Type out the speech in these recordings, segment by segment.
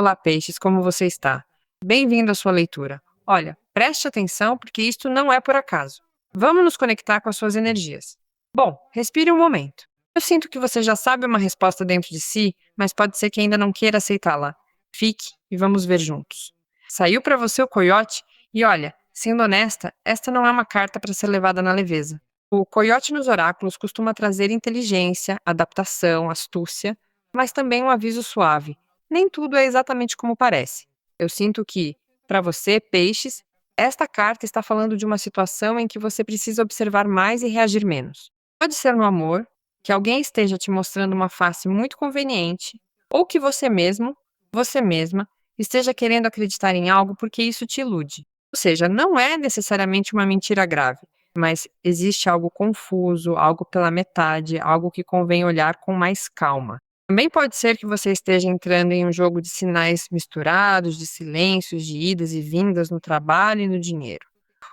Olá, peixes, como você está? Bem-vindo à sua leitura. Olha, preste atenção porque isto não é por acaso. Vamos nos conectar com as suas energias. Bom, respire um momento. Eu sinto que você já sabe uma resposta dentro de si, mas pode ser que ainda não queira aceitá-la. Fique e vamos ver juntos. Saiu para você o coiote? E olha, sendo honesta, esta não é uma carta para ser levada na leveza. O coiote nos oráculos costuma trazer inteligência, adaptação, astúcia, mas também um aviso suave. Nem tudo é exatamente como parece. Eu sinto que, para você, peixes, esta carta está falando de uma situação em que você precisa observar mais e reagir menos. Pode ser no amor, que alguém esteja te mostrando uma face muito conveniente, ou que você mesmo, você mesma, esteja querendo acreditar em algo porque isso te ilude. Ou seja, não é necessariamente uma mentira grave, mas existe algo confuso, algo pela metade, algo que convém olhar com mais calma. Também pode ser que você esteja entrando em um jogo de sinais misturados, de silêncios, de idas e vindas no trabalho e no dinheiro.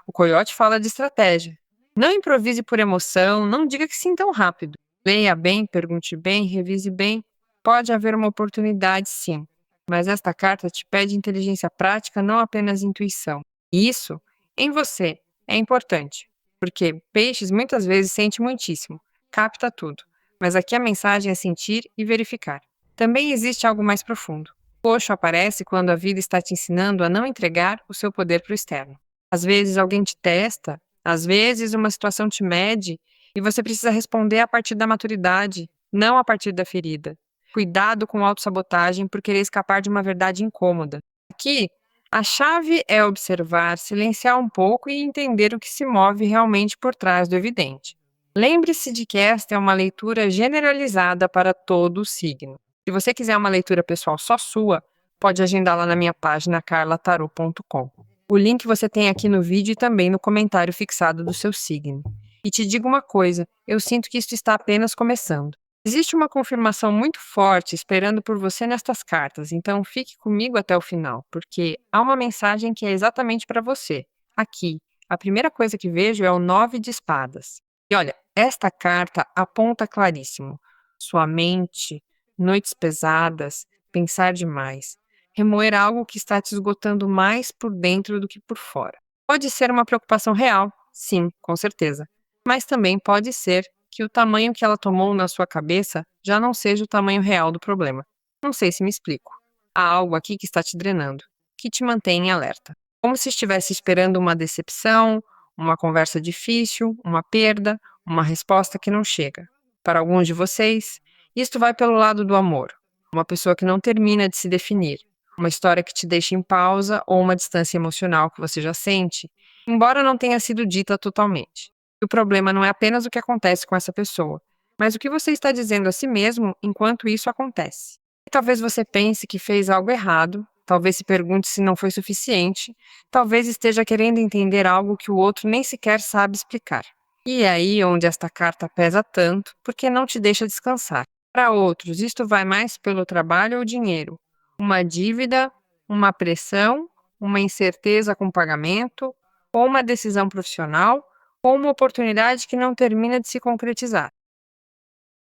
O coiote fala de estratégia. Não improvise por emoção, não diga que sim tão rápido. Leia bem, pergunte bem, revise bem. Pode haver uma oportunidade, sim, mas esta carta te pede inteligência prática, não apenas intuição. E isso, em você, é importante, porque peixes muitas vezes sente muitíssimo, capta tudo, mas aqui a mensagem é sentir e verificar. Também existe algo mais profundo. O coxo aparece quando a vida está te ensinando a não entregar o seu poder para o externo. Às vezes alguém te testa, às vezes uma situação te mede e você precisa responder a partir da maturidade, não a partir da ferida. Cuidado com autossabotagem por querer escapar de uma verdade incômoda. Aqui, a chave é observar, silenciar um pouco e entender o que se move realmente por trás do evidente. Lembre-se de que esta é uma leitura generalizada para todo o signo. Se você quiser uma leitura pessoal só sua, pode agendá-la na minha página carlatarot.com. O link você tem aqui no vídeo e também no comentário fixado do seu signo. E te digo uma coisa, eu sinto que isto está apenas começando. Existe uma confirmação muito forte esperando por você nestas cartas, então fique comigo até o final, porque há uma mensagem que é exatamente para você. Aqui, a primeira coisa que vejo é o 9 de espadas. E olha, esta carta aponta claríssimo. Sua mente, noites pesadas, pensar demais. Remoer algo que está te esgotando mais por dentro do que por fora. Pode ser uma preocupação real, sim, com certeza. Mas também pode ser que o tamanho que ela tomou na sua cabeça já não seja o tamanho real do problema. Não sei se me explico. Há algo aqui que está te drenando, que te mantém em alerta. Como se estivesse esperando uma decepção, uma conversa difícil, uma perda, uma resposta que não chega. Para alguns de vocês, isto vai pelo lado do amor. Uma pessoa que não termina de se definir, uma história que te deixa em pausa ou uma distância emocional que você já sente, embora não tenha sido dita totalmente. O problema não é apenas o que acontece com essa pessoa, mas o que você está dizendo a si mesmo enquanto isso acontece. E talvez você pense que fez algo errado, talvez se pergunte se não foi suficiente, talvez esteja querendo entender algo que o outro nem sequer sabe explicar. E é aí onde esta carta pesa tanto, porque não te deixa descansar. Para outros, isto vai mais pelo trabalho ou dinheiro, uma dívida, uma pressão, uma incerteza com pagamento, ou uma decisão profissional, ou uma oportunidade que não termina de se concretizar.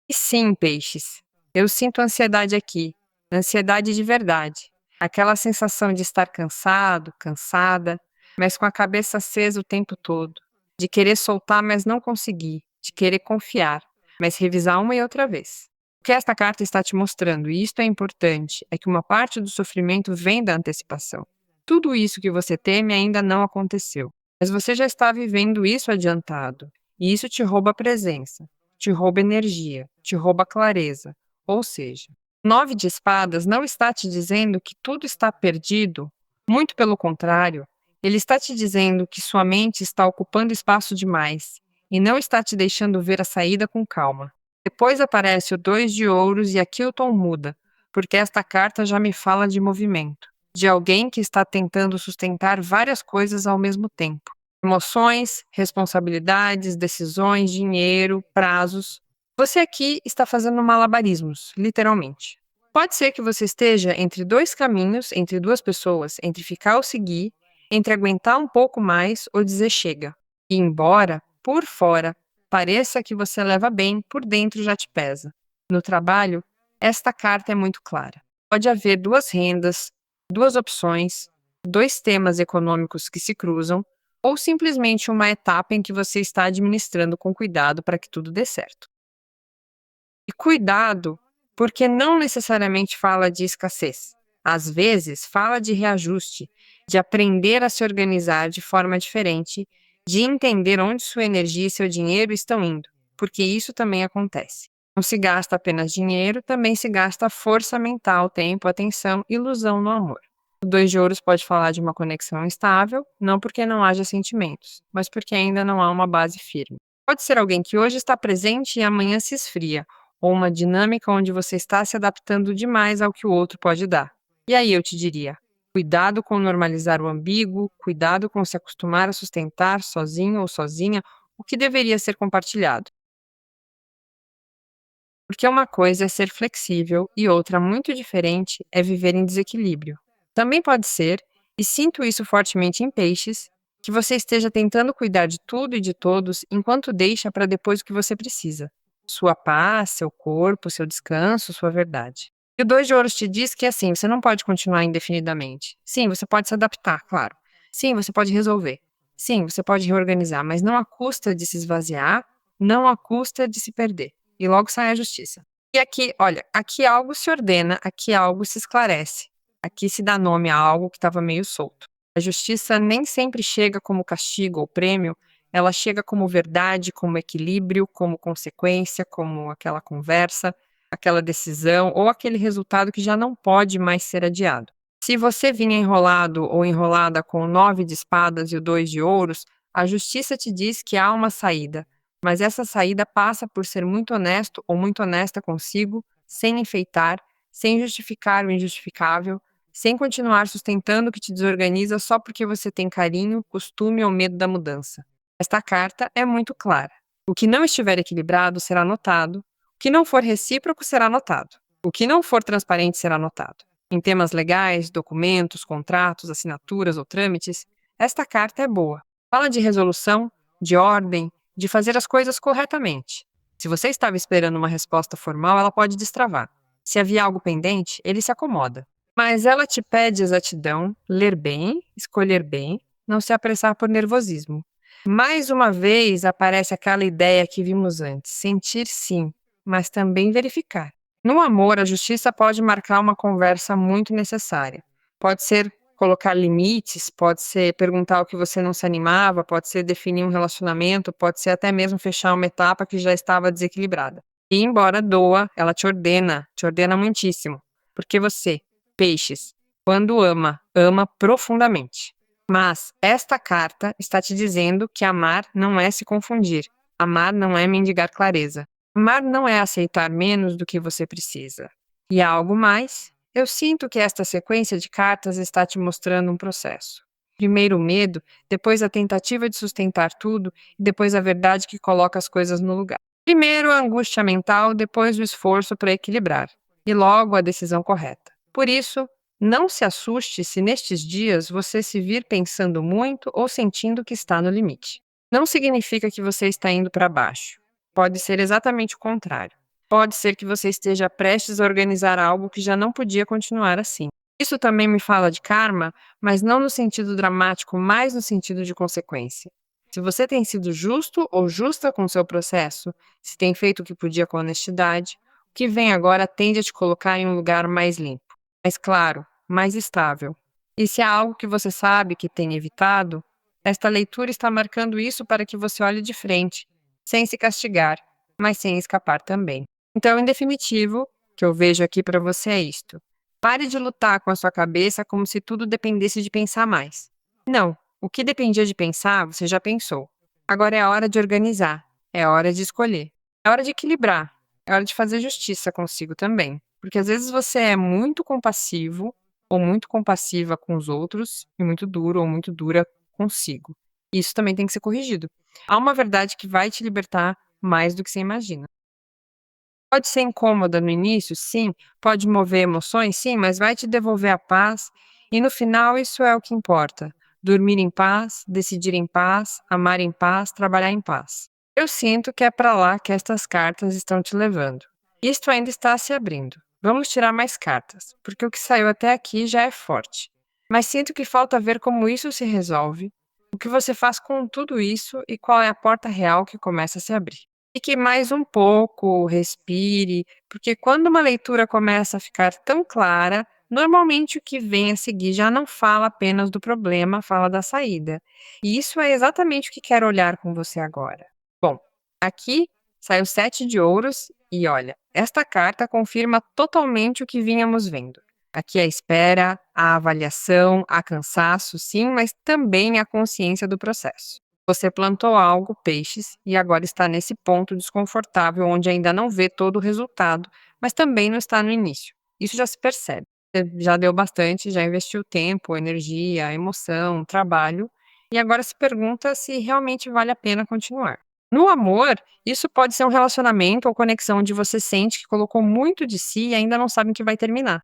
E sim, peixes, eu sinto ansiedade aqui, ansiedade de verdade. Aquela sensação de estar cansado, cansada, mas com a cabeça acesa o tempo todo. De querer soltar, mas não conseguir. De querer confiar, mas revisar uma e outra vez. O que esta carta está te mostrando, e isto é importante, é que uma parte do sofrimento vem da antecipação. Tudo isso que você teme ainda não aconteceu, mas você já está vivendo isso adiantado, e isso te rouba a presença, te rouba energia, te rouba clareza. Ou seja, o 9 de espadas não está te dizendo que tudo está perdido, muito pelo contrário, ele está te dizendo que sua mente está ocupando espaço demais e não está te deixando ver a saída com calma. Depois aparece o 2 de ouros e aqui o tom muda, porque esta carta já me fala de movimento, de alguém que está tentando sustentar várias coisas ao mesmo tempo. Emoções, responsabilidades, decisões, dinheiro, prazos. Você aqui está fazendo malabarismos, literalmente. Pode ser que você esteja entre dois caminhos, entre duas pessoas, entre ficar ou seguir, entre aguentar um pouco mais ou dizer chega. E embora, por fora, pareça que você leva bem, por dentro já te pesa. No trabalho, esta carta é muito clara. Pode haver duas rendas, duas opções, dois temas econômicos que se cruzam, ou simplesmente uma etapa em que você está administrando com cuidado para que tudo dê certo. E cuidado, porque não necessariamente fala de escassez. Às vezes, fala de reajuste, de aprender a se organizar de forma diferente, de entender onde sua energia e seu dinheiro estão indo, porque isso também acontece. Não se gasta apenas dinheiro, também se gasta força mental, tempo, atenção, ilusão no amor. O dois de ouros pode falar de uma conexão instável, não porque não haja sentimentos, mas porque ainda não há uma base firme. Pode ser alguém que hoje está presente e amanhã se esfria, ou uma dinâmica onde você está se adaptando demais ao que o outro pode dar. E aí eu te diria: cuidado com normalizar o ambíguo, cuidado com se acostumar a sustentar sozinho ou sozinha o que deveria ser compartilhado. Porque uma coisa é ser flexível e outra muito diferente é viver em desequilíbrio. Também pode ser, e sinto isso fortemente em peixes, que você esteja tentando cuidar de tudo e de todos enquanto deixa para depois o que você precisa. Sua paz, seu corpo, seu descanso, sua verdade. E o dois de ouros te diz que assim, você não pode continuar indefinidamente. Sim, você pode se adaptar, claro. Sim, você pode resolver. Sim, você pode reorganizar, mas não à custa de se esvaziar, não à custa de se perder. E logo sai a justiça. E aqui, olha, aqui algo se ordena, aqui algo se esclarece. Aqui se dá nome a algo que estava meio solto. A justiça nem sempre chega como castigo ou prêmio, ela chega como verdade, como equilíbrio, como consequência, como aquela conversa, aquela decisão ou aquele resultado que já não pode mais ser adiado. Se você vinha enrolado ou enrolada com o 9 de espadas e o 2 de ouros, a justiça te diz que há uma saída, mas essa saída passa por ser muito honesto ou muito honesta consigo, sem enfeitar, sem justificar o injustificável, sem continuar sustentando o que te desorganiza só porque você tem carinho, costume ou medo da mudança. Esta carta é muito clara. O que não estiver equilibrado será notado, o que não for recíproco será notado, o que não for transparente será notado. Em temas legais, documentos, contratos, assinaturas ou trâmites, esta carta é boa. Fala de resolução, de ordem, de fazer as coisas corretamente. Se você estava esperando uma resposta formal, ela pode destravar. Se havia algo pendente, ele se acomoda. Mas ela te pede exatidão, ler bem, escolher bem, não se apressar por nervosismo. Mais uma vez aparece aquela ideia que vimos antes: sentir sim, mas também verificar. No amor, a justiça pode marcar uma conversa muito necessária. Pode ser colocar limites, pode ser perguntar o que você não se animava, pode ser definir um relacionamento, pode ser até mesmo fechar uma etapa que já estava desequilibrada. E embora doa, ela te ordena muitíssimo, porque você, peixes, quando ama, ama profundamente. Mas esta carta está te dizendo que amar não é se confundir, amar não é mendigar clareza, amar não é aceitar menos do que você precisa. E há algo mais? Eu sinto que esta sequência de cartas está te mostrando um processo. Primeiro o medo, depois a tentativa de sustentar tudo e depois a verdade que coloca as coisas no lugar. Primeiro a angústia mental, depois o esforço para equilibrar e logo a decisão correta. Por isso, não se assuste se nestes dias você se vir pensando muito ou sentindo que está no limite. Não significa que você está indo para baixo. Pode ser exatamente o contrário. Pode ser que você esteja prestes a organizar algo que já não podia continuar assim. Isso também me fala de karma, mas não no sentido dramático, mas no sentido de consequência. Se você tem sido justo ou justa com o seu processo, se tem feito o que podia com honestidade, o que vem agora tende a te colocar em um lugar mais limpo, mais claro, mais estável. E se há algo que você sabe que tem evitado, esta leitura está marcando isso para que você olhe de frente, sem se castigar, mas sem escapar também. Então, em definitivo, o que eu vejo aqui para você é isto. Pare de lutar com a sua cabeça como se tudo dependesse de pensar mais. Não, o que dependia de pensar, você já pensou. Agora é a hora de organizar, é a hora de escolher, é a hora de equilibrar, é a hora de fazer justiça consigo também. Porque às vezes você é muito compassivo ou muito compassiva com os outros e muito duro ou muito dura consigo. Isso também tem que ser corrigido. Há uma verdade que vai te libertar mais do que você imagina. Pode ser incômoda no início, sim, pode mover emoções, sim, mas vai te devolver a paz e no final isso é o que importa. Dormir em paz, decidir em paz, amar em paz, trabalhar em paz. Eu sinto que é para lá que estas cartas estão te levando. Isto ainda está se abrindo. Vamos tirar mais cartas, porque o que saiu até aqui já é forte. Mas sinto que falta ver como isso se resolve, o que você faz com tudo isso e qual é a porta real que começa a se abrir. Fique mais um pouco, respire, porque quando uma leitura começa a ficar tão clara, normalmente o que vem a seguir já não fala apenas do problema, fala da saída. E isso é exatamente o que quero olhar com você agora. Bom, aqui sai o 7 de ouros e olha, esta carta confirma totalmente o que vínhamos vendo. Aqui a espera, a avaliação, há cansaço, sim, mas também a consciência do processo. Você plantou algo, peixes, e agora está nesse ponto desconfortável onde ainda não vê todo o resultado, mas também não está no início. Isso já se percebe. Você já deu bastante, já investiu tempo, energia, emoção, trabalho, e agora se pergunta se realmente vale a pena continuar. No amor, isso pode ser um relacionamento ou conexão onde você sente que colocou muito de si e ainda não sabe que vai terminar.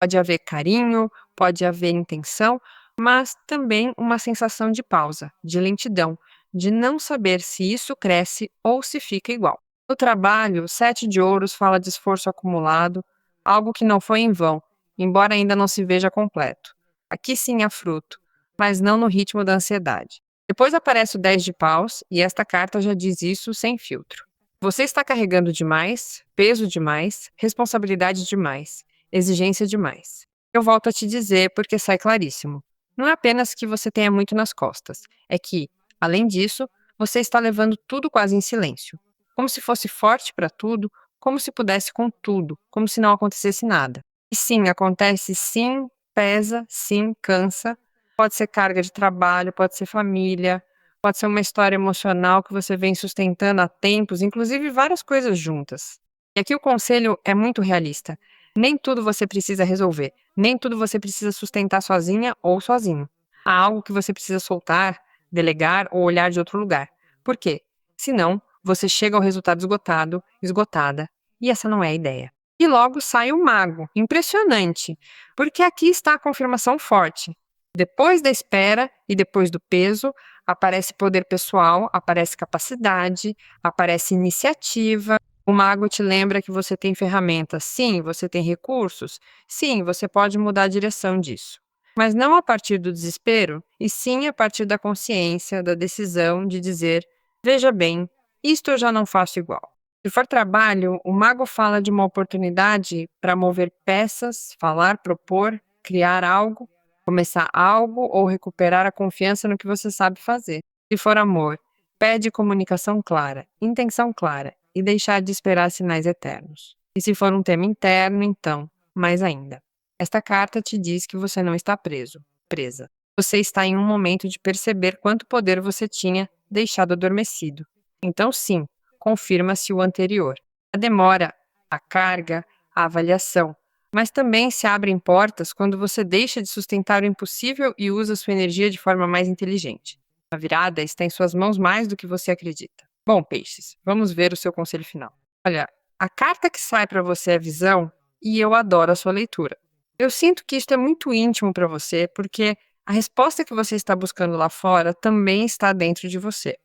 Pode haver carinho, pode haver intenção, mas também uma sensação de pausa, de lentidão, de não saber se isso cresce ou se fica igual. No trabalho, o 7 de ouros fala de esforço acumulado, algo que não foi em vão, embora ainda não se veja completo. Aqui sim há fruto, mas não no ritmo da ansiedade. Depois aparece o 10 de paus e esta carta já diz isso sem filtro. Você está carregando demais, peso demais, responsabilidade demais, exigência demais. Eu volto a te dizer porque sai claríssimo. Não é apenas que você tenha muito nas costas, é que, além disso, você está levando tudo quase em silêncio. Como se fosse forte para tudo, como se pudesse com tudo, como se não acontecesse nada. E sim, acontece sim, pesa, sim, cansa. Pode ser carga de trabalho, pode ser família, pode ser uma história emocional que você vem sustentando há tempos, inclusive várias coisas juntas. E aqui o conselho é muito realista. Nem tudo você precisa resolver, nem tudo você precisa sustentar sozinha ou sozinho. Há algo que você precisa soltar, delegar ou olhar de outro lugar. Por quê? Senão, você chega ao resultado esgotado, esgotada, e essa não é a ideia. E logo sai o mago. Impressionante, porque aqui está a confirmação forte. Depois da espera e depois do peso, aparece poder pessoal, aparece capacidade, aparece iniciativa. O mago te lembra que você tem ferramentas. Sim, você tem recursos. Sim, você pode mudar a direção disso. Mas não a partir do desespero, e sim a partir da consciência, da decisão de dizer: veja bem, isto eu já não faço igual. Se for trabalho, o mago fala de uma oportunidade para mover peças, falar, propor, criar algo, começar algo ou recuperar a confiança no que você sabe fazer. Se for amor, pede comunicação clara, intenção clara e deixar de esperar sinais eternos. E se for um tema interno, então, mais ainda. Esta carta te diz que você não está preso, presa. Você está em um momento de perceber quanto poder você tinha deixado adormecido. Então, sim, confirma-se o anterior. A demora, a carga, a avaliação, mas também se abrem portas quando você deixa de sustentar o impossível e usa sua energia de forma mais inteligente. A virada está em suas mãos mais do que você acredita. Bom, peixes, vamos ver o seu conselho final. Olha, a carta que sai para você é visão e eu adoro a sua leitura. Eu sinto que isto é muito íntimo para você porque a resposta que você está buscando lá fora também está dentro de você.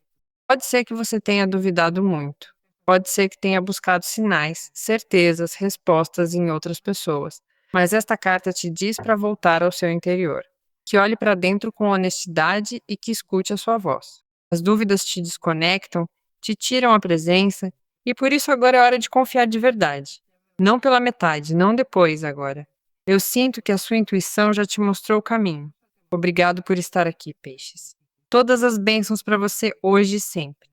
Pode ser que você tenha duvidado muito. Pode ser que tenha buscado sinais, certezas, respostas em outras pessoas. Mas esta carta te diz para voltar ao seu interior. Que olhe para dentro com honestidade e que escute a sua voz. As dúvidas te desconectam, te tiram a presença, e por isso agora é hora de confiar de verdade. Não pela metade, não depois agora. Eu sinto que a sua intuição já te mostrou o caminho. Obrigado por estar aqui, peixes. Todas as bênçãos para você hoje e sempre.